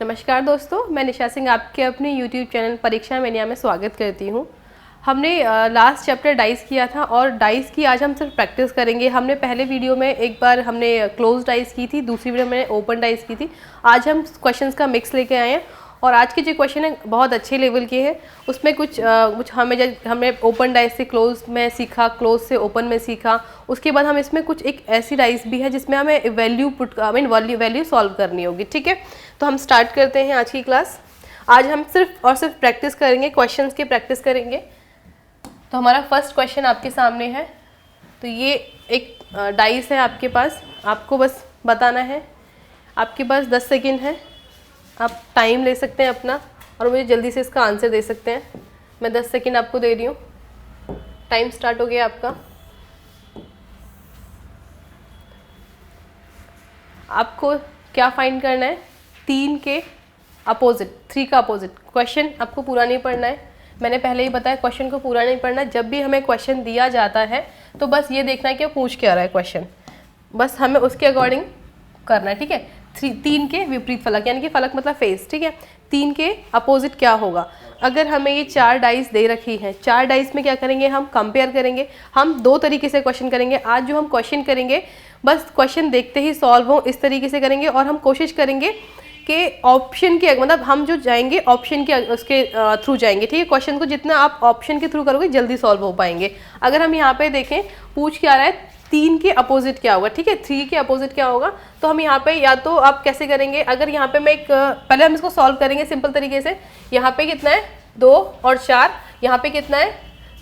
नमस्कार दोस्तों, मैं निशा सिंह आपके अपने YouTube चैनल परीक्षा मैनिया में स्वागत करती हूँ। हमने लास्ट चैप्टर डाइस किया था और डाइस की आज हम सिर्फ प्रैक्टिस करेंगे। हमने पहले वीडियो में एक बार हमने क्लोज डाइस की थी, दूसरी वीडियो में ओपन डाइस की थी। आज हम क्वेश्चंस का मिक्स लेके आए हैं और आज के जो क्वेश्चन है बहुत अच्छे लेवल के हैं। उसमें कुछ हमने ओपन डाइस से क्लोज में सीखा, क्लोज से ओपन में सीखा। उसके बाद हम इसमें कुछ एक ऐसी डाइस भी है जिसमें हमें वैल्यू सॉल्व करनी होगी। ठीक है, तो हम स्टार्ट करते हैं आज की क्लास। आज हम सिर्फ और सिर्फ प्रैक्टिस करेंगे, क्वेश्चंस की प्रैक्टिस करेंगे। तो हमारा फर्स्ट क्वेश्चन आपके सामने है। तो ये एक डाइस है आपके पास, आपको बस बताना है। आपके पास 10 सेकेंड है, आप टाइम ले सकते हैं अपना और मुझे जल्दी से इसका आंसर दे सकते हैं। मैं 10 सेकेंड आपको दे रही हूँ। टाइम स्टार्ट हो गया आपका। आपको क्या फाइंड करना है? 3 के अपोजिट, 3 का अपोजिट। क्वेश्चन आपको पूरा नहीं पढ़ना है, मैंने पहले ही बताया क्वेश्चन को पूरा नहीं पढ़ना। जब भी हमें क्वेश्चन दिया जाता है तो बस ये देखना है कि पूछ क्या रहा है क्वेश्चन, बस हमें उसके अकॉर्डिंग करना है। ठीक है, 3 के विपरीत फलक, यानी कि फलक मतलब फेस। ठीक है, 3 के अपोजिट क्या होगा? अगर हमें ये 4 डाइस दे रखी हैं, 4 डाइस में क्या करेंगे? हम कंपेयर करेंगे। हम 2 तरीके से क्वेश्चन करेंगे। आज जो हम क्वेश्चन करेंगे बस क्वेश्चन देखते ही सॉल्व हो इस तरीके से करेंगे और हम कोशिश करेंगे कि ऑप्शन के मतलब हम जो जाएंगे ऑप्शन के उसके थ्रू जाएंगे। ठीक है, क्वेश्चन को जितना आप ऑप्शन के थ्रू करोगे जल्दी सॉल्व हो पाएंगे। अगर हम यहाँ पे देखें पूछ क्या रहा है, 3 के अपोजिट क्या होगा? ठीक है, 3 के अपोजिट क्या होगा? तो हम यहाँ पे या तो आप कैसे करेंगे, अगर यहाँ पे मैं पहले हम इसको सॉल्व करेंगे सिंपल तरीके से। यहाँ पे कितना है? 2 और 4। यहाँ पे कितना है?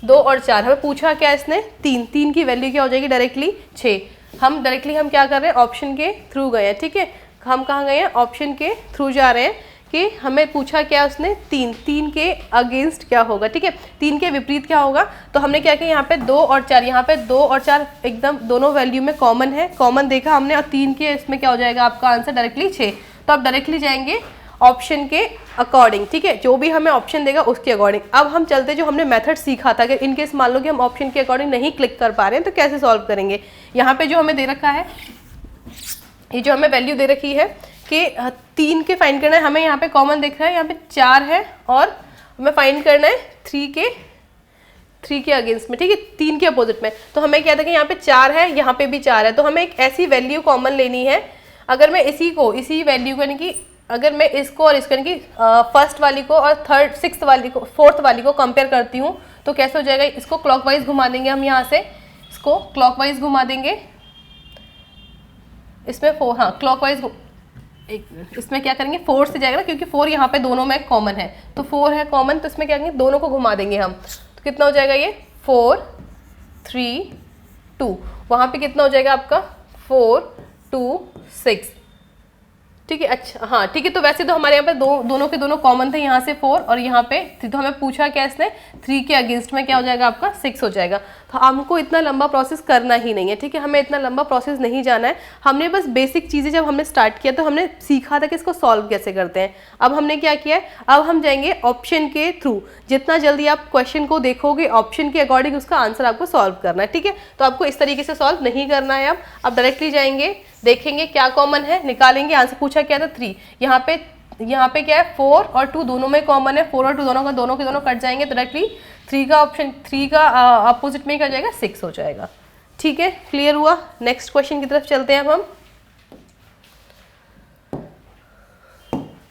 2 और 4। हमें पूछा क्या इसने? 3। 3 की वैल्यू क्या हो जाएगी? डायरेक्टली 6। हम क्या कर रहे हैं? ऑप्शन के थ्रू गए हैं। ठीक है, हम कहाँ गए हैं? ऑप्शन के थ्रू जा रहे हैं कि हमें पूछा क्या उसने? 3। 3 के अगेंस्ट क्या होगा? ठीक है, 3 के विपरीत क्या होगा? तो हमने क्या किया, यहाँ पे 2 और 4, यहाँ पे 2 और 4 एकदम दोनों वैल्यू में कॉमन है, कॉमन देखा हमने। और 3 के इसमें क्या हो जाएगा आपका आंसर? डायरेक्टली 6। तो आप डायरेक्टली जाएंगे ऑप्शन के अकॉर्डिंग। ठीक है, जो भी हमें ऑप्शन देगा उसके अकॉर्डिंग। अब हम चलते, जो हमने मेथड सीखा था, अगर इनकेस मान लो कि हम ऑप्शन के अकॉर्डिंग नहीं क्लिक कर पा रहे हैं तो कैसे सॉल्व करेंगे। यहाँ पे जो हमें दे रखा है, ये जो हमें वैल्यू दे रखी है कि 3 के फाइंड करना है, हमें यहाँ पे कॉमन दिख रहा है, यहाँ पे 4 है और हमें फाइंड करना है 3 के अगेंस्ट में। ठीक है, 3 के अपोजिट में। तो हमें क्या था कि यहाँ पे 4 है, यहाँ पे भी 4 है, तो हमें एक ऐसी वैल्यू कॉमन लेनी है। अगर मैं इसी वैल्यू को, यानी कि अगर मैं इसको और इसको, यानी कि फर्स्ट वाली को और थर्ड, सिक्स्थ वाली को, फोर्थ वाली को कंपेयर करती हूँ तो कैसे हो जाएगा? इसको क्लॉकवाइज घुमा देंगे हम, यहाँ से इसको क्लॉकवाइज घुमा देंगे। इसमें 4, हाँ क्लॉकवाइज, एक मिनट, इसमें क्या करेंगे? 4 से जाएगा ना, क्योंकि 4 यहाँ पे दोनों में कॉमन है, तो 4 है कॉमन, तो इसमें क्या करेंगे? दोनों को घुमा देंगे हम। तो कितना हो जाएगा ये? 4 3 2। वहाँ पे कितना हो जाएगा आपका? 4 2 6। ठीक है, अच्छा हाँ ठीक है। तो वैसे तो हमारे यहाँ पे दोनों के दोनों कॉमन थे, यहाँ से 4 और यहाँ पे 3। तो हमें पूछा क्या इसने? 3 के अगेंस्ट में क्या हो जाएगा आपका? 6 हो जाएगा। तो हमको इतना लंबा प्रोसेस करना ही नहीं है। ठीक है, हमें इतना लंबा प्रोसेस नहीं जाना है। हमने बस बेसिक चीज़ें जब हमने स्टार्ट किया तो हमने सीखा था कि इसको सॉल्व कैसे करते हैं। अब हमने क्या किया है? अब हम जाएंगे ऑप्शन के थ्रू। जितना जल्दी आप क्वेश्चन को देखोगे ऑप्शन के अकॉर्डिंग उसका आंसर आपको सॉल्व करना है। ठीक है, तो आपको इस तरीके से सॉल्व नहीं करना है। अब डायरेक्टली जाएंगे, देखेंगे क्या कॉमन है, निकालेंगे। आंसर पूछा क्या था? 3। यहाँ पे क्या है? 4 और 2 दोनों में कॉमन है, 4 और 2 दोनों के दोनों कट जाएंगे, तो डायरेक्टली 3 का अपोजिट में क्या हो जाएगा? 6 हो जाएगा। ठीक है, क्लियर हुआ? नेक्स्ट क्वेश्चन की तरफ चलते हैं अब हम।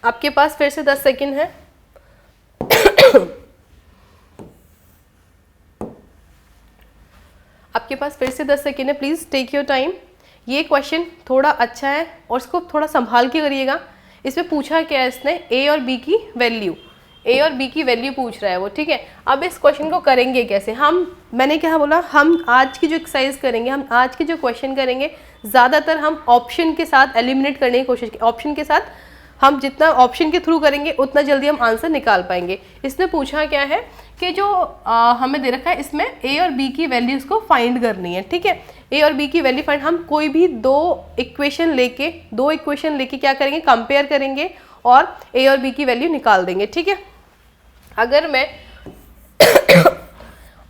आपके पास फिर से 10 सेकेंड है। आपके पास फिर से 10 सेकेंड है, प्लीज टेक योर टाइम। ये क्वेश्चन थोड़ा अच्छा है और इसको थोड़ा संभाल के करिएगा। इसमें पूछा क्या है इसने? ए और बी की वैल्यू पूछ रहा है वो। ठीक है, अब इस क्वेश्चन को करेंगे कैसे? मैंने क्या बोला, हम आज की जो एक्सरसाइज करेंगे, हम आज के जो क्वेश्चन करेंगे, ज़्यादातर हम ऑप्शन के साथ एलिमिनेट करने की कोशिश की। ऑप्शन के साथ हम जितना ऑप्शन के थ्रू करेंगे उतना जल्दी हम आंसर निकाल पाएंगे। इसने पूछा क्या है कि जो हमें दे रखा है इसमें ए और बी की वैल्यूज़ को फाइंड करनी है। ठीक है, ए और बी की वैल्यू फाइंड, हम कोई भी दो इक्वेशन लेके क्या करेंगे? कंपेयर करेंगे और ए और बी की वैल्यू निकाल देंगे। ठीक है, अगर मैं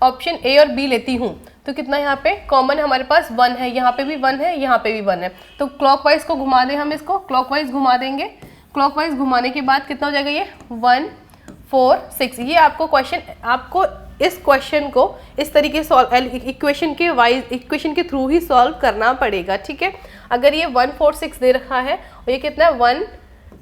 ऑप्शन ए और बी लेती हूँ तो कितना यहाँ पे कॉमन हमारे पास? 1 है, यहाँ पे भी 1 है, यहाँ पे भी 1 है। तो क्लॉकवाइज को घुमा दें, हम इसको क्लॉकवाइज घुमा देंगे। क्लॉकवाइज घुमाने के बाद कितना हो जाएगा ये 1 4 6। ये आपको क्वेश्चन, आपको इस क्वेश्चन को इस तरीके से इक्वेशन के थ्रू ही सॉल्व करना पड़ेगा, ठीक है। अगर ये 1 4 6 दे रखा है और ये कितना है 1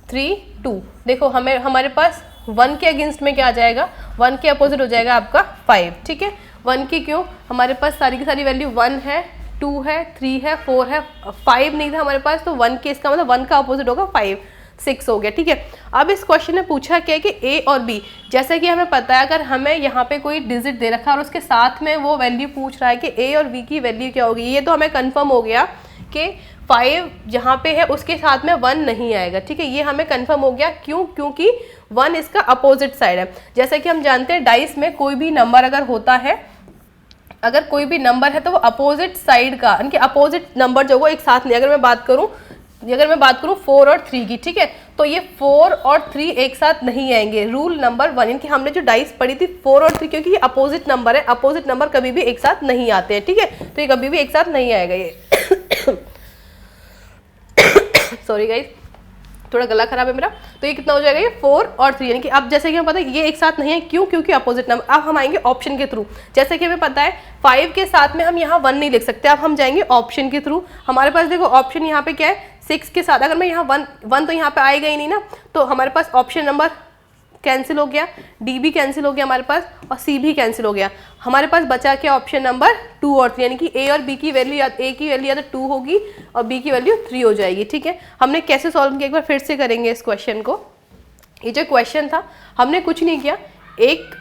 3 2, देखो हमारे पास 1 के अगेंस्ट में क्या आ जाएगा, 1 के अपोजिट हो जाएगा आपका 5, ठीक है। 1 की क्यों, हमारे पास सारी की सारी वैल्यू 1 है, 2 है, 3 है, 4 है, 5 नहीं था हमारे पास, तो 1 के, इसका मतलब 1 का अपोजिट होगा 5, 6 हो गया, ठीक है। अब इस क्वेश्चन में पूछा क्या है कि ए और बी, जैसा कि हमें पता है अगर हमें यहाँ पे कोई डिजिट दे रखा है और उसके साथ में वो वैल्यू पूछ रहा है कि ए और बी की वैल्यू क्या होगी, ये तो हमें कंफर्म हो गया कि 5 जहाँ पे है उसके साथ में 1 नहीं आएगा, ठीक है। ये हमें कंफर्म हो गया, क्यों, क्योंकि 1 इसका अपोजिट साइड है। जैसा कि हम जानते हैं डाइस में कोई भी नंबर अगर होता है, अगर कोई भी नंबर है तो वो अपोजिट साइड का, यानी कि अपोजिट नंबर जो वो एक साथ नहीं, अगर मैं बात करूं 4 और 3 की, ठीक है, तो ये 4 और 3 एक साथ नहीं आएंगे। रूल नंबर 1, यानी कि हमने जो डाइस पढ़ी थी 4 और 3, क्योंकि ये अपोजिट नंबर है, अपोजिट नंबर कभी भी एक साथ नहीं आते हैं, ठीक है, तो ये कभी भी एक साथ नहीं आएगा ये सॉरी गाइस, थोड़ा गला खराब है मेरा। तो ये कितना हो जाएगा, ये 4 और 3, यानी कि अब जैसे कि हमें पता है ये एक साथ नहीं है, क्यों, क्योंकि अपोजिट नंबर। अब हम आएंगे ऑप्शन के थ्रू, जैसे कि हमें पता है 5 के साथ में हम यहाँ 1 नहीं लिख सकते, अब हम जाएंगे ऑप्शन के थ्रू। हमारे पास देखो ऑप्शन यहाँ पे क्या है, 6 के साथ अगर मैं यहाँ 1 तो यहाँ पे आएगा ही नहीं ना, तो हमारे पास ऑप्शन नंबर कैंसिल हो गया, डी भी कैंसिल हो गया हमारे पास, और सी भी कैंसिल हो गया। हमारे पास बचा क्या, ऑप्शन नंबर 2 और 3, यानी कि ए और बी की वैल्यू, ए की वैल्यू या तो 2 होगी और बी की वैल्यू 3 हो जाएगी, ठीक है। हमने कैसे सॉल्व किया, एक बार फिर से करेंगे इस क्वेश्चन को। ये जो क्वेश्चन था हमने कुछ नहीं किया, एक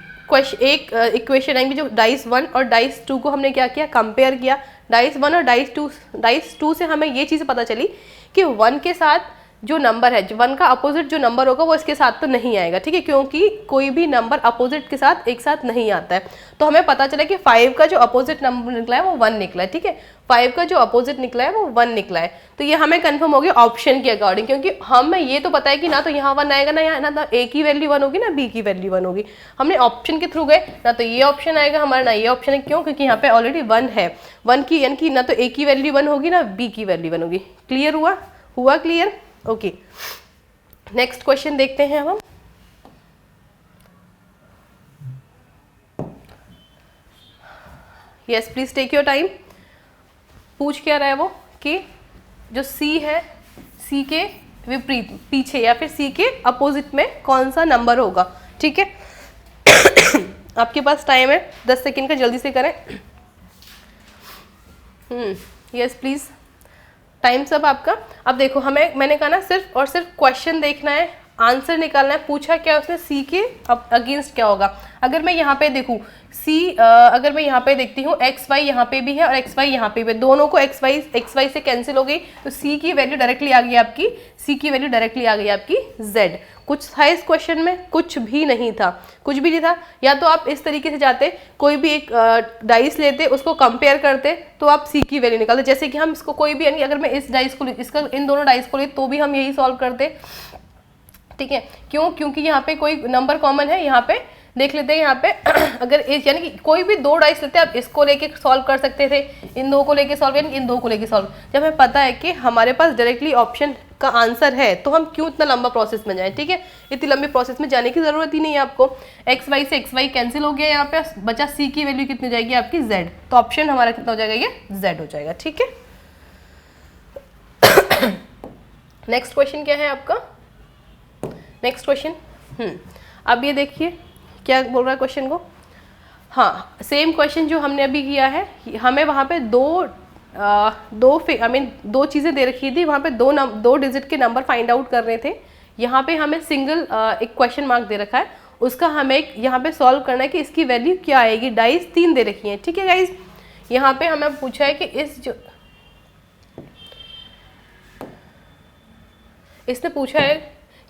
इक्वेशन आएंगे जो डाइस 1 और डाइस 2 को हमने क्या किया, कंपेयर किया। डाइस 1 और डाइस 2 से हमें ये चीज़ पता चली कि 1 के साथ जो नंबर है, 1 का अपोजिट जो नंबर होगा वो इसके साथ तो नहीं आएगा, ठीक है, क्योंकि कोई भी नंबर अपोजिट के साथ एक साथ नहीं आता है। तो हमें पता चला कि 5 का जो अपोजिट नंबर निकला है वो 1 निकला है, ठीक है, 5 का जो अपोजिट निकला है वो 1 निकला है। तो ये हमें कंफर्म हो गया ऑप्शन के अकॉर्डिंग, क्योंकि हमें ये तो पता है कि ना तो यहाँ 1 आएगा, ना ए की वैल्यू 1 होगी, ना बी की वैल्यू 1 होगी। हमने ऑप्शन के थ्रू गए, ना तो ये ऑप्शन आएगा हमारा, ना ये ऑप्शन है, क्यों, क्योंकि यहाँ पे ऑलरेडी 1 है। 1 की, यानी कि ना तो ए की वैल्यू 1 होगी, ना बी की वैल्यू 1 होगी। क्लियर हुआ क्लियर, ओके। नेक्स्ट क्वेश्चन देखते हैं अब हम। Yes, please take your time. पूछ क्या रहा है वो कि जो सी है, सी के विपरीत पीछे या फिर सी के अपोजिट में कौन सा नंबर होगा, ठीक है। आपके पास टाइम है 10 सेकेंड का, जल्दी से करें। यस प्लीज, टाइम सब आपका। अब देखो मैंने कहा ना सिर्फ और सिर्फ क्वेश्चन देखना है, आंसर निकालना है। पूछा क्या उसने, सी के अगेंस्ट क्या होगा। अगर मैं यहाँ पे देखूँ अगर मैं यहाँ पे देखती हूँ एक्स वाई यहाँ पे भी है और एक्स वाई यहाँ पे भी, दोनों को एक्स वाई से कैंसिल हो गई, तो सी की वैल्यू डायरेक्टली आ गई आपकी, सी की वैल्यू डायरेक्टली आ गई आपकी जेड। कुछ था इस क्वेश्चन में, कुछ भी नहीं था। या तो आप इस तरीके से जाते, कोई भी एक डाइस लेते, उसको कंपेयर करते, तो आप सी की वैल्यू निकालते। जैसे कि हम इसको कोई भी, यानी अगर मैं इस डाइस को इन दोनों डाइस को ले तो भी हम यही सॉल्व करते, ठीक है। क्यों, क्योंकि यहाँ पे कोई नंबर कॉमन है। यहाँ पे देख लेते हैं, यहाँ पे अगर यानी कि कोई भी 2 डाइस लेते आप इसको लेके सॉल्व कर सकते थे, इन 2 को लेके सॉल्व, यानी इन 2 को लेके सॉल्व। जब हमें पता है कि हमारे पास डायरेक्टली ऑप्शन का आंसर है, तो हम क्यों इतना लंबा प्रोसेस में जाएं, ठीक है। इतनी लंबी प्रोसेस में जाने की जरूरत ही नहीं है आपको। एक्स वाई से एक्स वाई कैंसिल हो गया, यहाँ पे बचा सी की वैल्यू कितनी जाएगी आपकी जेड, तो ऑप्शन हमारा कितना हो जाएगा, ये जेड हो जाएगा, ठीक है। नेक्स्ट क्वेश्चन क्या है आपका, नेक्स्ट क्वेश्चन। अब ये देखिए क्या बोल रहा है क्वेश्चन को। हाँ, सेम क्वेश्चन जो हमने अभी किया है, हमें वहाँ पे दो चीज़ें दे रखी थी, वहाँ पे दो डिजिट के नंबर फाइंड आउट कर रहे थे। यहाँ पे हमें सिंगल एक क्वेश्चन मार्क दे रखा है, उसका हमें यहाँ पे सॉल्व करना है कि इसकी वैल्यू क्या आएगी। डाइस 3 दे रखी है, ठीक है गाइज। यहाँ पे हमें पूछा है कि इसने पूछा है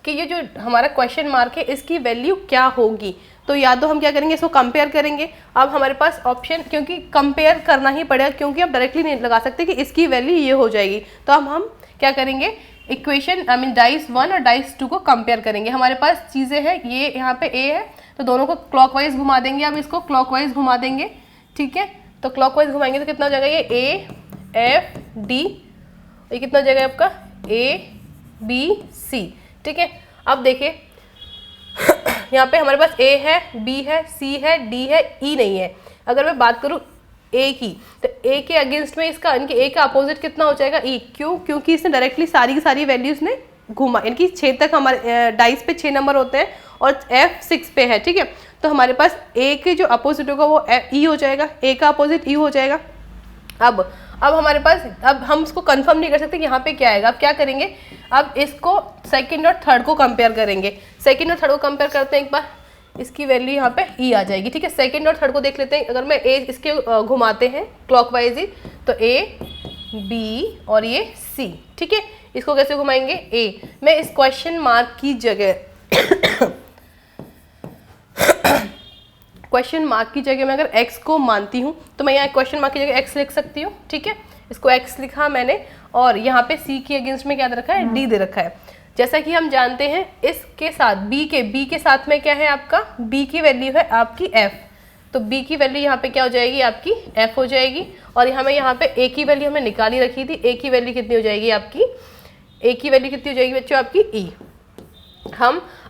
कि ये जो हमारा क्वेश्चन मार्क है इसकी वैल्यू क्या होगी। तो या तो हम क्या करेंगे, इसको कंपेयर करेंगे। अब हमारे पास ऑप्शन, क्योंकि कंपेयर करना ही पड़ेगा, क्योंकि आप डायरेक्टली नहीं लगा सकते कि इसकी वैल्यू ये हो जाएगी। तो अब हम क्या करेंगे, इक्वेशन डाइस 1 और डाइस 2 को कंपेयर करेंगे। हमारे पास चीज़ें हैं, ये यहाँ पे ए है, तो दोनों को क्लॉकवाइज घुमा देंगे। अब इसको क्लॉकवाइज घुमा देंगे, ठीक है। तो क्लॉकवाइज घुमाएंगे तो कितना हो जाएगा, ये ए एफ डी, ये कितना हो जाएगा आपका ए बी सी, ठीक है, अब देखिए यहाँ पे हमारे पास ए है, बी है, सी है, डी है, ई नहीं है। अगर मैं बात करूँ ए की, तो ए के अगेंस्ट में इसका इनके ए का अपोजिट कितना हो जाएगा, ई। क्यों? क्योंकि इसने डायरेक्टली सारी की सारी वैल्यूज ने घुमा, इनकी 6 तक हमारे डाइस पे 6 नंबर होते हैं और एफ 6 पे है, ठीक है। तो हमारे पास ए के जो अपोजिट होगा वो ई हो जाएगा, ए का अपोजिट ई हो जाएगा। अब हमारे पास, अब हम इसको कंफर्म नहीं कर सकते कि यहाँ पे क्या आएगा। अब क्या करेंगे, अब इसको सेकंड और थर्ड को कंपेयर करेंगे। सेकंड और थर्ड को कंपेयर करते हैं एक बार, इसकी वैल्यू यहाँ पे ई आ जाएगी, ठीक है। सेकंड और थर्ड को देख लेते हैं। अगर मैं ए इसके घुमाते हैं क्लॉकवाइज ही, तो ए, बी और ये सी, ठीक है। इसको कैसे घुमाएंगे, ए। मैं इस क्वेश्चन मार्क की जगह क्वेश्चन मार्क की जगह मैं अगर x को मानती हूँ तो मैं यहाँ क्वेश्चन मार्क की जगह x लिख सकती हूँ, ठीक है। इसको x लिखा मैंने, और यहाँ पे c के अगेंस्ट में क्या दे रखा है, d दे रखा है। जैसा कि हम जानते हैं इसके साथ b के साथ में क्या है आपका, b की वैल्यू है आपकी f, तो b की वैल्यू यहाँ पे क्या हो जाएगी, आपकी f हो जाएगी। और हमें यहाँ पे a की वैल्यू हमें निकाली रखी थी, a की वैल्यू कितनी हो जाएगी आपकी, a की वैल्यू कितनी हो जाएगी बच्चों आपकी e।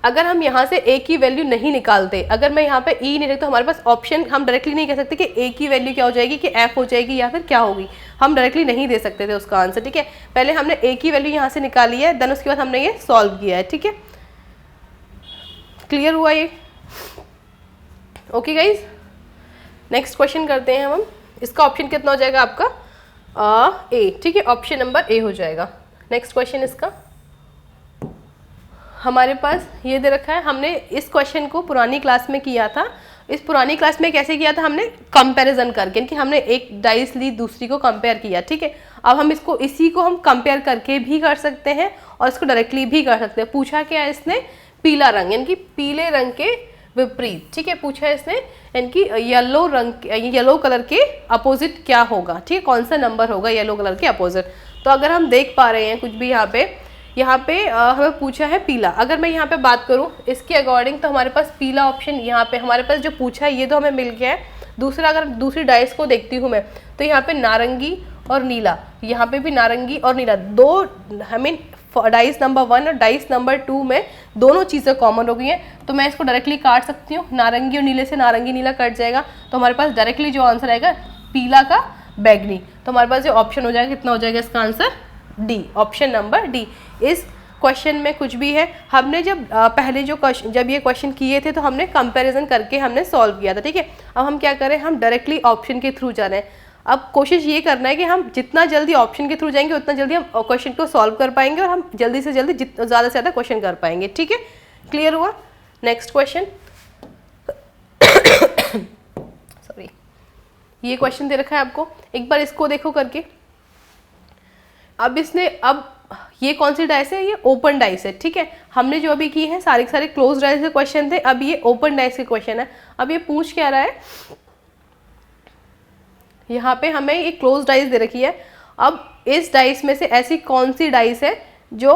अगर हम यहाँ से a की वैल्यू नहीं निकालते, अगर मैं यहाँ पे e नहीं रखता, तो हमारे पास ऑप्शन, हम डायरेक्टली नहीं कह सकते कि a की वैल्यू क्या हो जाएगी, कि f हो जाएगी या फिर क्या होगी, हम डायरेक्टली नहीं दे सकते थे उसका आंसर, ठीक है। पहले हमने a की वैल्यू यहाँ से निकाली है, देन उसके बाद हमने ये सॉल्व किया है, ठीक है। क्लियर हुआ ये? ओके गाइज, नेक्स्ट क्वेश्चन करते हैं हम। इसका ऑप्शन कितना हो जाएगा आपका ए, ठीक है, ऑप्शन नंबर ए हो जाएगा। नेक्स्ट क्वेश्चन इसका हमारे पास ये दे रखा है। हमने इस क्वेश्चन को पुरानी क्लास में किया था। इस पुरानी क्लास में कैसे किया था, हमने कंपैरिजन करके, कि हमने एक डाइस ली दूसरी को कंपेयर किया, ठीक है। अब हम इसको, इसी को हम कंपेयर करके भी कर सकते हैं और इसको डायरेक्टली भी कर सकते हैं। पूछा क्या है इसने, पीला रंग, यानी कि पीले रंग के विपरीत, ठीक है। पूछा है इसने यानी कि येलो रंग, येलो कलर के अपोजिट क्या होगा, ठीक है, कौन सा नंबर होगा येलो कलर के अपोजिट। तो अगर हम देख पा रहे हैं कुछ भी यहाँ पे हमें पूछा है पीला। अगर मैं यहाँ पे बात करूँ इसके अकॉर्डिंग, तो हमारे पास पीला ऑप्शन यहाँ पे हमारे पास जो पूछा है ये तो हमें मिल गया है। दूसरा, अगर दूसरी डाइस को देखती हूँ मैं, तो यहाँ पे नारंगी और नीला, यहाँ पे भी नारंगी और नीला, दो हमें डाइस नंबर 1 और डाइस नंबर 2 में दोनों चीज़ें कॉमन हो गई हैं। तो मैं इसको डायरेक्टली काट सकती हूँ, नारंगी और नीले से नारंगी नीला कट जाएगा, तो हमारे पास डायरेक्टली जो आंसर आएगा पीला का बैगनी। तो हमारे पास जो ऑप्शन हो जाएगा, कितना हो जाएगा इसका answer, D, option number D. इस क्वेश्चन में कुछ भी है, हमने जब पहले जो क्वेश्चन, जब ये क्वेश्चन किए थे तो हमने कंपैरिजन करके हमने सॉल्व किया था, ठीक है। अब हम क्या करें, हम डायरेक्टली ऑप्शन के थ्रू जा रहे हैं। अब कोशिश ये करना है कि हम जितना जल्दी ऑप्शन के थ्रू जाएंगे उतना जल्दी हम क्वेश्चन को सॉल्व कर पाएंगे और हम जल्दी से जल्दी ज़्यादा से ज़्यादा क्वेश्चन कर पाएंगे, ठीक है। क्लियर हुआ? नेक्स्ट क्वेश्चन सॉरी, ये क्वेश्चन दे रखा है आपको, एक बार इसको देखो करके। अब इसने, अब ये कौन सी डाइस है, ये ओपन डाइस है, ठीक है। हमने जो अभी की है सारे के सारे क्लोज डाइस के क्वेश्चन थे, अब ये ओपन डाइस के क्वेश्चन है। अब ये पूछ क्या रहा है, यहाँ पे हमें एक क्लोज डाइस दे रखी है। अब इस डाइस में से ऐसी कौन सी डाइस है जो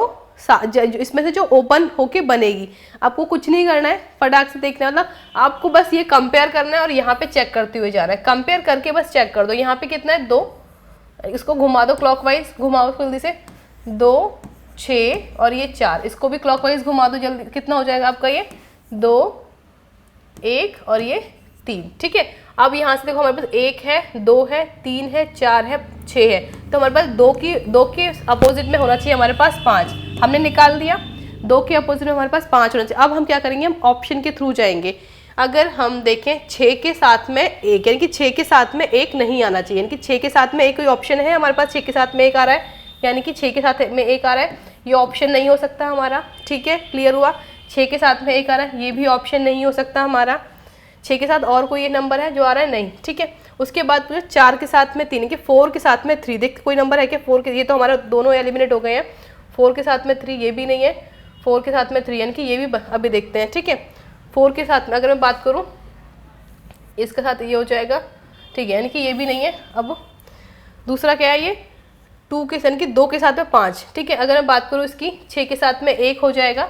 इसमें से जो ओपन होके बनेगी। आपको कुछ नहीं करना है, फटाक से देखना, मतलब आपको बस ये कंपेयर करना है और यहाँ पे चेक करते हुए जाना है। कंपेयर करके बस चेक कर दो, यहाँ पे कितना है 2, इसको घुमा दो क्लॉकवाइज, घुमाओ जल्दी से, 2, 6 और ये 4, इसको भी क्लॉकवाइज घुमा दो जल्दी, कितना हो जाएगा आपका ये 2, 1 और ये 3, ठीक है। अब यहाँ से देखो हमारे पास 1 है, 2 है, 3 है, 4 है, 6 है, तो हमारे पास 2 के अपोजिट में होना चाहिए हमारे पास 5, हमने निकाल दिया। 2 के अपोजिट में हमारे पास 5 होना चाहिए। अब हम क्या करेंगे, हम ऑप्शन के थ्रू जाएंगे। अगर हम देखें 6 के साथ में 1, यानी कि 6 के साथ में 1 नहीं आना चाहिए, यानी कि 6 के साथ में 1 कोई ऑप्शन है हमारे पास, 6 के साथ में 1 आ रहा है, यानी कि 6 के साथ में 1 आ रहा है, ये ऑप्शन नहीं हो सकता हमारा, ठीक है। क्लियर हुआ? 6 के साथ में 1 आ रहा है, ये भी ऑप्शन नहीं हो सकता हमारा। 6 के साथ और कोई ये नंबर है जो आ रहा है, नहीं, ठीक है। उसके बाद 4 के साथ में 3, कि 4 के साथ में 3, देख कोई नंबर है क्या 4 के, ये तो हमारे दोनों एलिमिनेट हो गए हैं। 4 के साथ में 3, ये भी नहीं है। 4 के साथ में 3, यानी कि ये भी अभी देखते हैं, ठीक है। 4 के साथ में अगर मैं बात करूँ, इसके साथ ये हो जाएगा, ठीक है, यानी कि ये भी नहीं है। अब दूसरा क्या है, ये 2 के, यानी कि 2 के साथ में 5, ठीक है। अगर मैं बात करूँ इसकी, 6 के साथ में 1 हो जाएगा,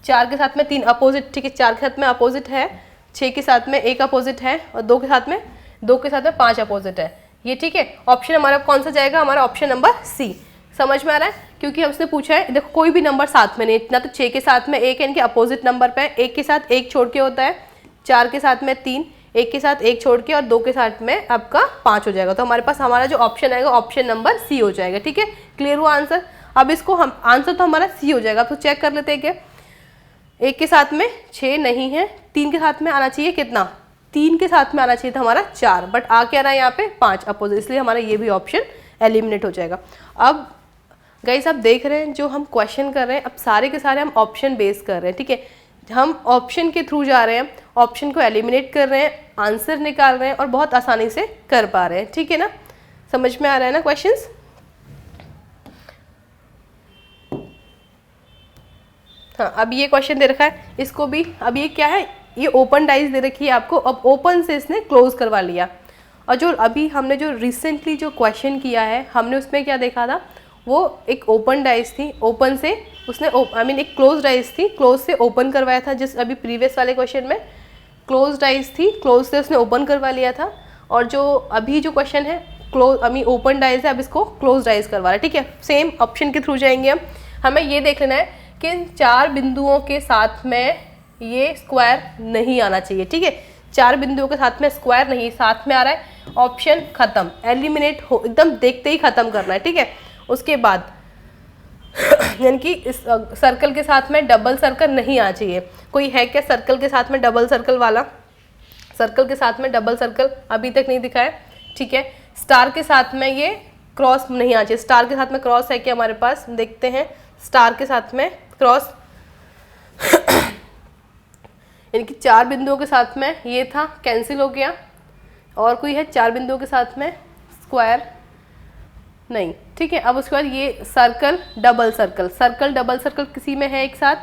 4 के साथ में 3 अपोजिट, ठीक है, 4 के साथ में अपोजिट है, 6 के साथ में 1 अपोजिट है और 2 के साथ में 5 अपोजिट है, ये ठीक है। ऑप्शन हमारा कौन सा जाएगा, हमारा ऑप्शन नंबर सी। समझ में आ रहा है? क्योंकि हमसे पूछा है, देखो कोई भी नंबर साथ में नहीं, ना तो 6 के साथ में 1 है, इनके अपोजिट नंबर पे 1 के साथ 1 छोड़ के होता है, 4 के साथ में 3, 1 के साथ 1 छोड़ के और 2 के साथ में आपका 5 हो जाएगा। तो हमारे पास हमारा जो ऑप्शन आएगा ऑप्शन नंबर सी हो जाएगा। ठीक है, क्लियर हुआ आंसर। अब इसको हम आंसर तो हमारा सी हो जाएगा। तो चेक कर लेते हैं कि 1 के साथ में 6 नहीं है, 3 के साथ में आना चाहिए कितना, 3 के साथ में आना चाहिए था हमारा 4, बट आ क्या रहा है यहाँ पे 5 अपोजिट, इसलिए हमारा ये भी ऑप्शन एलिमिनेट हो जाएगा। अब गाइस आप देख रहे हैं जो हम क्वेश्चन कर रहे हैं, अब सारे के सारे हम ऑप्शन बेस कर रहे हैं। ठीक है, हम ऑप्शन के थ्रू जा रहे हैं, ऑप्शन को एलिमिनेट कर रहे हैं, आंसर निकाल रहे हैं और बहुत आसानी से कर पा रहे हैं। ठीक है ना, समझ में आ रहा है ना क्वेश्चंस। हाँ, अब ये क्वेश्चन दे रखा है, इसको भी, अब ये क्या है, ये ओपन डाइस दे रखी है आपको, अब ओपन से इसने क्लोज करवा लिया। और जो अभी हमने जो रिसेंटली जो क्वेश्चन किया है, हमने उसमें क्या देखा था, वो एक ओपन डाइस थी, ओपन से उसने एक क्लोज डाइस थी, क्लोज से ओपन करवाया था। जिस अभी प्रीवियस वाले क्वेश्चन में क्लोज डाइस थी, क्लोज से उसने ओपन करवा लिया था, और जो अभी जो क्वेश्चन है ओपन डाइस है, अब इसको क्लोज डाइस करवा रहा है। ठीक है, सेम ऑप्शन के थ्रू जाएंगे हम। हमें ये देख लेना है कि इन 4 बिंदुओं के साथ में ये स्क्वायर नहीं आना चाहिए। ठीक है, 4 बिंदुओं के साथ में स्क्वायर नहीं साथ में आ रहा है, ऑप्शन खत्म, एलिमिनेट हो, एकदम देखते ही खत्म करना है। ठीक है, उसके बाद यानी कि इस सर्कल के साथ में डबल सर्कल नहीं आना चाहिए। कोई है क्या सर्कल के साथ में डबल सर्कल वाला, सर्कल के साथ में डबल सर्कल अभी तक नहीं दिखा है। ठीक है, स्टार के साथ में ये क्रॉस नहीं आना चाहिए, स्टार के साथ में क्रॉस है क्या हमारे पास, देखते हैं, स्टार के साथ में क्रॉस यानी कि 4 बिंदुओं के साथ में ये था, कैंसिल हो गया। और कोई है 4 बिंदुओं के साथ में स्क्वायर नहीं। ठीक है, अब उसके बाद ये circle double circle, circle double circle किसी में है एक साथ,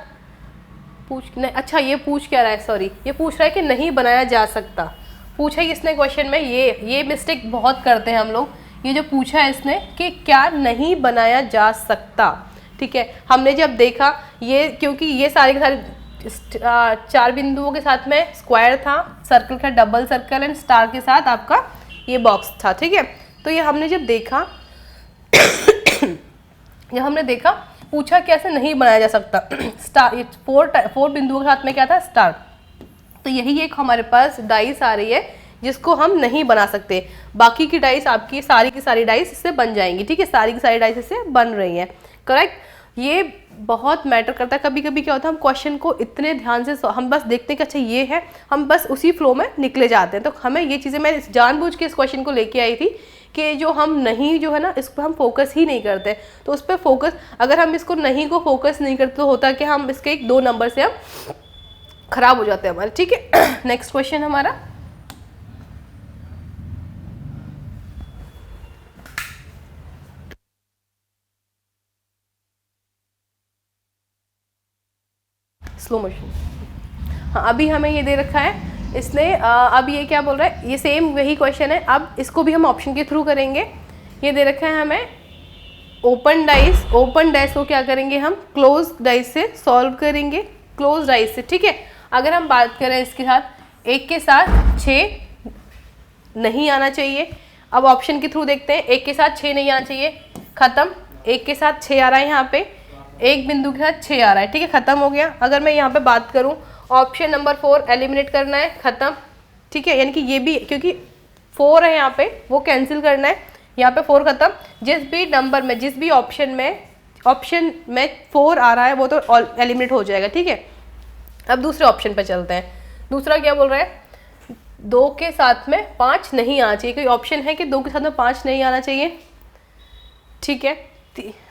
पूछ नहीं, अच्छा ये पूछ क्या रहा है, सॉरी ये पूछ रहा है कि नहीं बनाया जा सकता। पूछा है इसने क्वेश्चन में, ये मिस्टेक बहुत करते हैं हम लोग, ये जो पूछा है इसने कि क्या नहीं बनाया जा सकता। ठीक है, हमने जब देखा ये, क्योंकि ये सारे के सारे 4 बिंदुओं के साथ में स्क्वायर था, सर्कल का डबल सर्कल एंड स्टार के साथ आपका ये बॉक्स था। ठीक है, तो ये हमने जब देखा पूछा कैसे नहीं बनाया जा सकता स्टार, 4 बिंदुओं के साथ में क्या था, स्टार। तो यही एक हमारे पास डाइस आ रही है जिसको हम नहीं बना सकते, बाकी की डाइस आपकी सारी की सारी डाइस इससे बन जाएंगी। ठीक है, सारी की सारी डाइस इससे बन रही हैं, करेक्ट। ये बहुत मैटर करता है। कभी कभी क्या होता है, हम क्वेश्चन को इतने ध्यान से हम बस देखते हैं कि अच्छा ये है, हम बस उसी फ्लो में निकले जाते हैं। तो हमें ये चीज़ें, मैं जानबूझ के इस क्वेश्चन को लेके आई थी कि जो हम नहीं जो है ना, इस पर हम फोकस ही नहीं करते। तो उस पर फोकस, अगर हम इसको नहीं को फोकस नहीं करते तो होता है कि हम इसके 1-2 नंबर से हम खराब हो जाते हैं हमारे। ठीक है, नेक्स्ट क्वेश्चन हमारा, स्लो मोशन। हाँ, अभी हमें ये दे रखा है इसने, अब ये क्या बोल रहा है, ये सेम वही क्वेश्चन है, अब इसको भी हम ऑप्शन के थ्रू करेंगे। ये दे रखा है हमें ओपन डाइस, ओपन डाइस को क्या करेंगे हम, क्लोज डाइस से सॉल्व करेंगे, क्लोज डाइस से। ठीक है, अगर हम बात करें इसके साथ 1 के साथ 6 नहीं आना चाहिए, अब ऑप्शन के थ्रू देखते हैं, 1 के साथ 6 नहीं आना चाहिए, खत्म। 1 के साथ 6 आ रहा है, यहाँ पे 1 बिंदु के साथ 6 आ रहा है। ठीक है, खत्म हो गया। अगर मैं यहाँ पे बात करूँ, ऑप्शन नंबर 4 एलिमिनेट करना है, खत्म। ठीक है, यानी कि ये भी, क्योंकि 4 है यहाँ पे, वो कैंसिल करना है, यहाँ पे 4 खत्म। जिस भी नंबर में, जिस भी ऑप्शन में 4 आ रहा है वो तो एलिमिनेट हो जाएगा। ठीक है, अब दूसरे ऑप्शन पे चलते हैं। दूसरा क्या बोल रहा है, 2 के साथ में 5 नहीं आना चाहिए। कोई ऑप्शन है कि 2 के साथ में 5 नहीं आना चाहिए। ठीक है,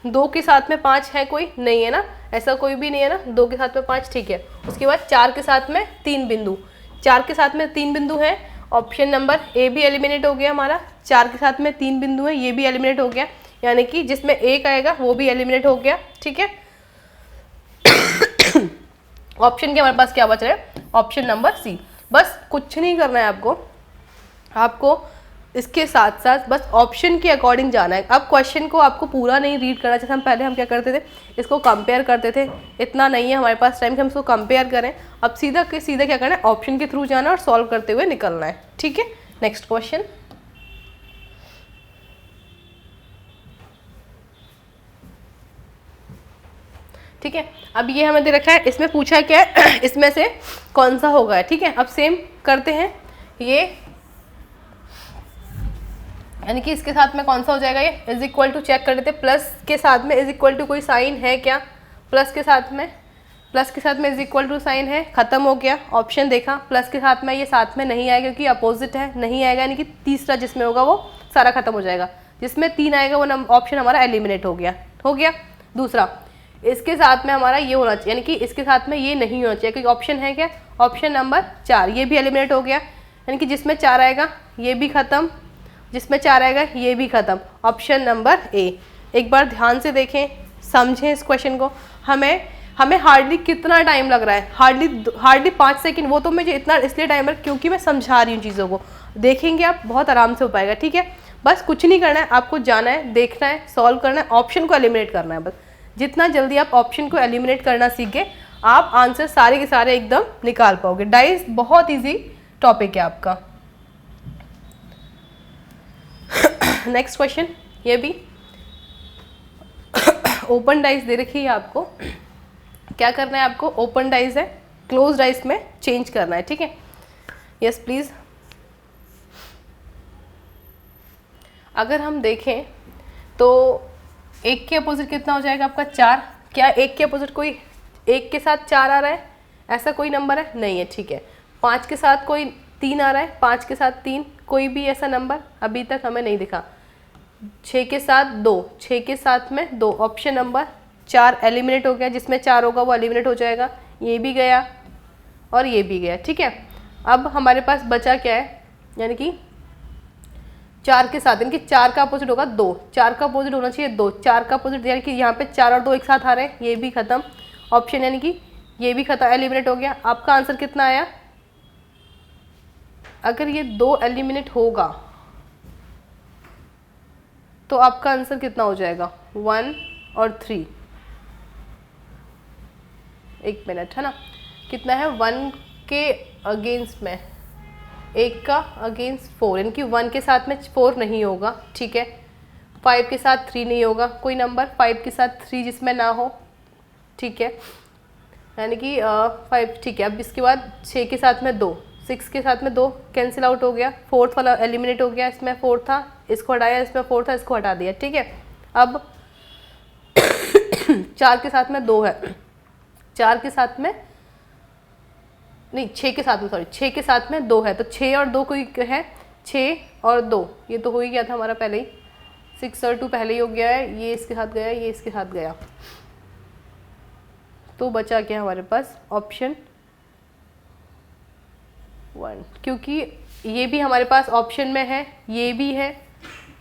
2 के साथ में 5 है, कोई नहीं है ना, ऐसा कोई भी नहीं है ना, 2 के साथ में 5। ठीक है, उसके बाद 4 के साथ में 3 बिंदु, 4 के साथ में 3 बिंदु है, ऑप्शन नंबर ए भी एलिमिनेट हो गया हमारा। 4 के साथ में 3 बिंदु है, ये भी एलिमिनेट हो गया, यानी कि जिसमें 1 आएगा वो भी एलिमिनेट हो गया। ठीक है, ऑप्शन के हमारे पास क्या बच रहा है, ऑप्शन नंबर सी। बस कुछ नहीं करना है आपको इसके साथ साथ बस ऑप्शन के अकॉर्डिंग जाना है। अब क्वेश्चन को आपको पूरा नहीं रीड करना, जैसे हम क्या करते थे, इसको कंपेयर करते थे, इतना नहीं है हमारे पास टाइम कि हम इसको कंपेयर करें। अब सीधा क्या करना है, ऑप्शन के थ्रू जाना और सॉल्व करते हुए निकलना है। ठीक है, नेक्स्ट क्वेश्चन, ठीक है। अब ये हमें दे रखा है, इसमें पूछा क्या है इसमें से कौन सा होगा, ठीक है। अब सेम करते हैं ये, यानी कि इसके साथ में कौन सा हो जाएगा, ये इज इक्वल टू चेक कर लेते हैं, प्लस के साथ में इज इक्वल टू कोई साइन है क्या, प्लस के साथ में इज इक्वल टू साइन है, खत्म हो गया। ऑप्शन देखा, प्लस के साथ में ये साथ में नहीं आएगा क्योंकि अपोजिट है, नहीं आएगा, यानी कि तीसरा जिसमें होगा वो सारा खत्म हो जाएगा, जिसमें 3 आएगा वो ऑप्शन हमारा एलिमिनेट हो गया। दूसरा, इसके साथ में हमारा ये होना चाहिए, यानी कि इसके साथ में ये नहीं होना चाहिए, क्योंकि ऑप्शन है क्या, ऑप्शन नंबर 4, ये भी एलिमिनेट हो गया, यानी कि जिसमें 4 आएगा ये भी खत्म, जिसमें 4 आएगा ये भी खत्म, ऑप्शन नंबर ए। एक बार ध्यान से देखें, समझें इस क्वेश्चन को। हमें हार्डली कितना टाइम लग रहा है, हार्डली 5 सेकंड। वो तो मुझे इतना इसलिए टाइम लग क्योंकि मैं समझा रही हूँ चीज़ों को, देखेंगे आप बहुत आराम से हो पाएगा, ठीक है। बस कुछ नहीं करना है, आपको जाना है, देखना है, सॉल्व करना है, ऑप्शन को एलिमिनेट करना है। बस जितना जल्दी आप ऑप्शन को एलिमिनेट करना सीखे, आप आंसर सारे के सारे एकदम निकाल पाओगे। डाइस बहुत ईजी टॉपिक है आपका। नेक्स्ट क्वेश्चन, ये भी ओपन डाइस दे रखी है आपको। क्या करना है आपको, ओपन डाइस है, क्लोज डाइस में चेंज करना है, ठीक है। Yes please. अगर हम देखें तो 1 के अपोजिट कितना हो जाएगा आपका, 4। क्या 1 के अपोजिट कोई 1 के साथ 4 आ रहा है, ऐसा कोई नंबर है, नहीं है, ठीक है। 5 के साथ कोई 3 आ रहा है, 5 के साथ 3, कोई भी ऐसा नंबर अभी तक हमें नहीं दिखा। 6 के साथ 2, 6 के साथ में 2, ऑप्शन नंबर 4 एलिमिनेट हो गया, जिसमें 4 होगा वो एलिमिनेट हो जाएगा, ये भी गया और ये भी गया, ठीक है। अब हमारे पास बचा क्या है, यानी कि 4 के साथ, यानी कि 4 का अपोजिट होगा 2, 4 का अपोजिट होना चाहिए 2, 4 का अपोजिट, यानी कि यहाँ पे 4 और 2 एक साथ आ रहे हैं, ये भी खत्म, ऑप्शन यानी कि ये भी खत्म, एलिमिनेट हो गया। आपका आंसर कितना आया, अगर ये 2 एलिमिनेट होगा तो आपका आंसर कितना हो जाएगा, 1 और 3। एक मिनट, है ना, कितना है, 1 के अगेंस्ट में, 1 का अगेंस्ट 4, यानी कि 1 के साथ में 4 नहीं होगा, ठीक है। 5 के साथ 3 नहीं होगा, कोई नंबर 5 के साथ 3 जिसमें ना हो, ठीक है, यानी कि 5, ठीक है। अब इसके बाद 6 के साथ में 2, 6 के साथ में 2 कैंसिल आउट हो गया, 4th वाला एलिमिनेट हो गया, इसमें 4 था, इसको हटाया, इसमें 4 था, इसको हटा दिया, ठीक है। अब 4 के साथ में 2 है, 4 के साथ में नहीं, 6 के साथ में, सॉरी 6 के साथ में 2 है, तो 6 और 2 कोई है, 6 और 2, ये तो हो ही गया था हमारा पहले ही, 6 और 2 पहले ही हो गया है, ये इसके साथ गया, ये इसके साथ गया, तो बचा क्या हमारे पास, ऑप्शन 1, क्योंकि ये भी हमारे पास ऑप्शन में है, ये भी है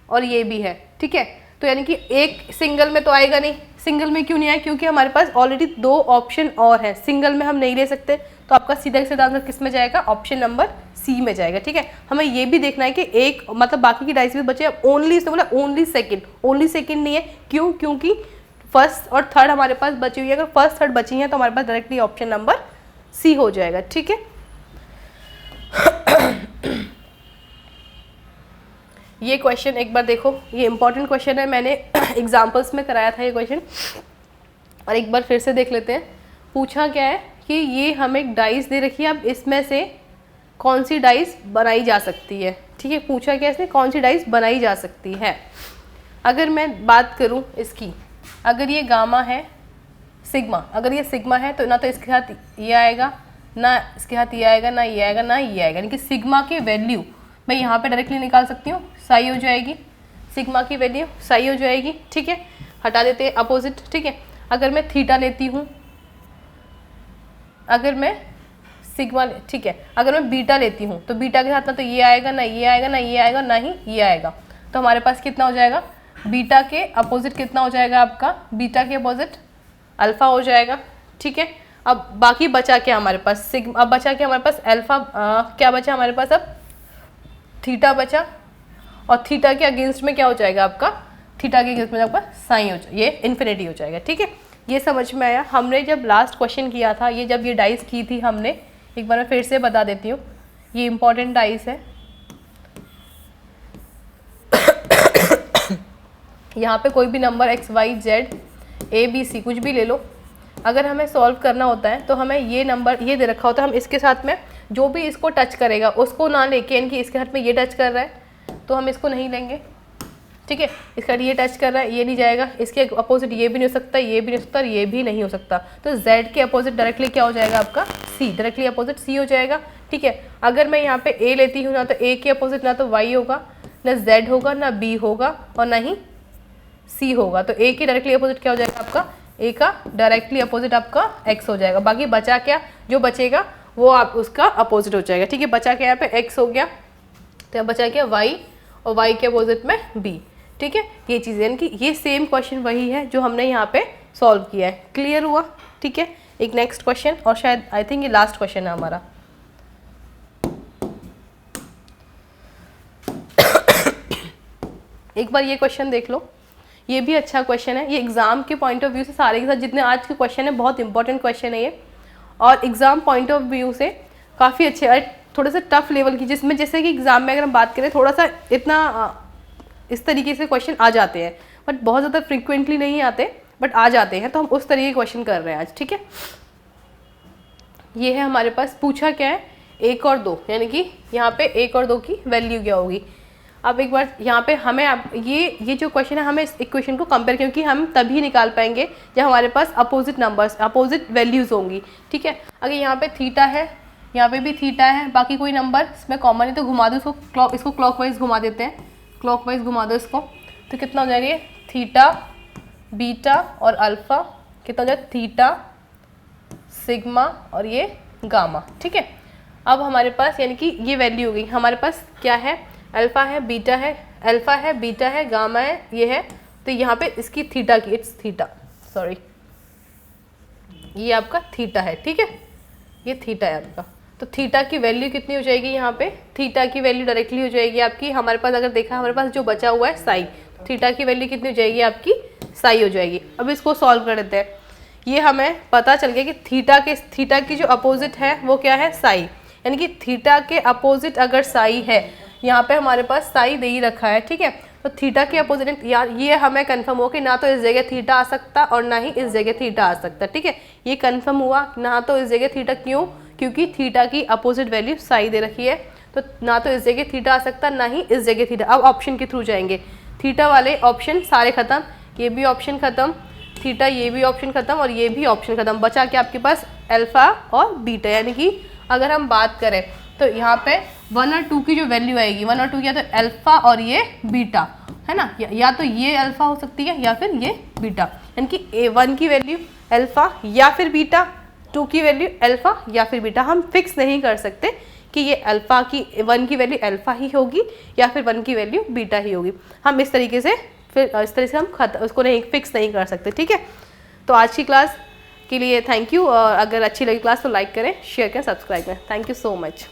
और ये भी है, ठीक है। तो यानी कि एक सिंगल में तो आएगा नहीं, सिंगल में क्यों नहीं आया, क्योंकि हमारे पास ऑलरेडी 2 ऑप्शन और है, सिंगल में हम नहीं ले सकते, तो आपका सीधा सीधा आंसर किस में जाएगा, ऑप्शन नंबर सी में जाएगा, ठीक है। हमें ये भी देखना है कि एक मतलब बाकी की डाइस भी बचे, ओनली इसने बोला ओनली सेकंड नहीं है, क्यों, क्योंकि फर्स्ट और थर्ड हमारे पास बची हुई है, अगर फर्स्ट थर्ड बची हैं तो हमारे पास डायरेक्टली ऑप्शन नंबर सी हो जाएगा, ठीक है। ये क्वेश्चन एक बार देखो, ये इंपॉर्टेंट क्वेश्चन है, मैंने एग्जाम्पल्स में कराया था ये क्वेश्चन, और एक बार फिर से देख लेते हैं। पूछा क्या है कि ये हमें एक डाइस दे रखी है, अब इसमें से कौन सी डाइस बनाई जा सकती है, ठीक है। पूछा क्या इसने, कौन सी डाइस बनाई जा सकती है। अगर मैं बात करूं इसकी, अगर ये गामा है, सिग्मा, अगर ये सिग्मा है तो ना तो इसके साथ ये आएगा, ना इसके साथ ये आएगा, ना ये आएगा, ना ये आएगा, यानी कि सिग्मा की वैल्यू मैं यहाँ पे डायरेक्टली निकाल सकती हूँ, साई हो जाएगी, सिग्मा की वैल्यू साई हो जाएगी, ठीक है। हटा देते हैं अपोजिट, ठीक है। अगर मैं थीटा लेती हूँ, अगर मैं सिग्मा, ठीक है, अगर मैं बीटा लेती हूँ तो बीटा के साथ ना तो ये आएगा, ना ये आएगा, ना ये आएगा, ना ही ये आएगा, तो हमारे पास कितना हो जाएगा, बीटा के अपोजिट कितना हो जाएगा आपका, बीटा के अपोजिट अल्फा हो जाएगा, ठीक है। अब बाकी बचा क्या हमारे पास, सिग्मा, अब बचा क्या हमारे पास, अल्फा, क्या बचा हमारे पास, अब थीटा बचा, और थीटा के अगेंस्ट में क्या हो जाएगा आपका, थीटा के अगेंस्ट में आपका साइन हो जाएगा, ये इन्फिनिटी हो जाएगा, ठीक है। ये समझ में आया। हमने जब लास्ट क्वेश्चन किया था, ये जब ये डाइस की थी हमने, एक बार मैं फिर से बता देती हूँ, ये इंपॉर्टेंट डाइस है। यहाँ पे कोई भी number x y z a b c कुछ भी ले लो, अगर हमें सॉल्व करना होता है तो हमें ये नंबर ये दे रखा होता है, हम इसके साथ में जो भी इसको टच करेगा उसको ना लेके, यानी कि इसके हाथ में ये टच कर रहा है तो हम इसको नहीं लेंगे, ठीक है। इसका ये टच कर रहा है, ये नहीं जाएगा, इसके अपोजिट ये भी नहीं हो सकता, ये भी नहीं हो सकता और ये भी नहीं हो सकता। तो Z के अपोजिट डायरेक्टली क्या हो जाएगा आपका C, डायरेक्टली अपोजिट C हो जाएगा, ठीक है। अगर मैं यहाँ पे A लेती हूँ ना तो A के अपोजिट ना तो Y होगा, ना Z होगा, ना B होगा और ना ही C होगा। तो A के डायरेक्टली अपोजिट क्या हो जाएगा आपका, A का डायरेक्टली अपोजिट आपका X हो जाएगा। बाकी बचा क्या, जो बचेगा वो आप उसका अपोजिट हो जाएगा, ठीक है। बचा क्या यहाँ पे X हो गया, तो बचा क्या Y और Y के अपोजिट में B, ठीक है। ये चीज़ें यानी कि ये सेम क्वेश्चन वही है जो हमने यहाँ पे सॉल्व किया है। क्लियर हुआ, ठीक है। एक नेक्स्ट क्वेश्चन, और शायद आई थिंक ये लास्ट क्वेश्चन है हमारा। एक बार ये क्वेश्चन देख लो, ये भी अच्छा क्वेश्चन है। ये एग्जाम के पॉइंट ऑफ व्यू से सारे के साथ जितने आज के क्वेश्चन है बहुत इंपॉर्टेंट क्वेश्चन है ये, और एग्जाम पॉइंट ऑफ व्यू से काफ़ी अच्छे और थोड़े से टफ लेवल की, जिसमें जैसे कि एग्जाम में अगर हम बात करें थोड़ा सा इतना इस तरीके से क्वेश्चन आ जाते हैं, बट बहुत ज़्यादा फ्रिक्वेंटली नहीं आते, बट आ जाते हैं। तो हम उस तरीके के क्वेश्चन कर रहे हैं आज, ठीक है। ये है हमारे पास, पूछा क्या है 1 और 2, यानी कि यहाँ पे 1 और 2 की वैल्यू क्या होगी। अब एक बार यहाँ पे हमें ये जो क्वेश्चन है हमें इस इक्वेशन को कंपेयर, क्योंकि हम तभी निकाल पाएंगे जब हमारे पास अपोजिट नंबर्स अपोजिट वैल्यूज़ होंगी, ठीक है। अगर यहाँ पे थीटा है, यहाँ पे भी थीटा है, बाकी कोई नंबर इसमें कॉमन है तो घुमा दो इसको क्लॉकवाइज घुमा देते हैं, क्लॉकवाइज घुमा दो इसको, तो कितना हो जाएगा ये थीटा बीटा और अल्फ़ा, कितना हो जाएगा थीटा सिग्मा और ये गामा, ठीक है। अब हमारे पास यानी कि ये वैल्यू हो गई, हमारे पास क्या है अल्फ़ा है बीटा है, अल्फ़ा है बीटा है गामा है, ये है। तो यहाँ पे इसकी थीटा की इट्स थीटा, सॉरी ये आपका थीटा है, ठीक है, ये थीटा है आपका। तो थीटा की वैल्यू कितनी हो जाएगी, यहाँ पे थीटा की वैल्यू डायरेक्टली हो जाएगी आपकी, हमारे पास अगर देखा हमारे पास जो बचा हुआ है साई, तो थीटा की वैल्यू कितनी हो जाएगी आपकी साई हो जाएगी। अब इसको सॉल्व कर देते हैं। ये हमें पता चल गया कि थीटा की जो अपोजिट है वो क्या है साई, यानी कि थीटा के अपोजिट अगर साई है, यहाँ पे हमारे पास साई दे ही रखा है, ठीक है। तो थीटा के अपोजिट यार ये हमें कंफर्म हो कि ना तो इस जगह थीटा आ सकता और ना ही इस जगह थीटा आ सकता, ठीक है। ये कंफर्म हुआ, ना तो इस जगह थीटा, क्यों, क्योंकि थीटा की अपोजिट वैल्यू साई दे रखी है, तो ना तो इस जगह थीटा आ सकता ना ही इस जगह थीटा। अब ऑप्शन के थ्रू जाएंगे, थीटा वाले ऑप्शन सारे खत्म, ये भी ऑप्शन खत्म, थीटा ये भी ऑप्शन खत्म और ये भी ऑप्शन खत्म, बचा के आपके पास अल्फा और बीटा। यानी कि अगर हम बात करें तो यहाँ पे 1 और 2 की जो वैल्यू आएगी, 1 और 2 या तो अल्फा और ये बीटा है ना, या तो ये अल्फा हो सकती है या फिर ये बीटा, यानी कि 1 की वैल्यू अल्फा या फिर बीटा, 2 की वैल्यू अल्फा या फिर बीटा। हम फिक्स नहीं कर सकते कि ये अल्फा की 1 की वैल्यू अल्फा ही होगी या फिर 1 की वैल्यू बीटा ही होगी। हम इस तरीके से हम उसको नहीं फिक्स नहीं कर सकते, ठीक है। तो आज की क्लास के लिए थैंक यू, और अगर अच्छी लगी क्लास तो लाइक करें, शेयर करें, सब्सक्राइब करें। Thank you so much.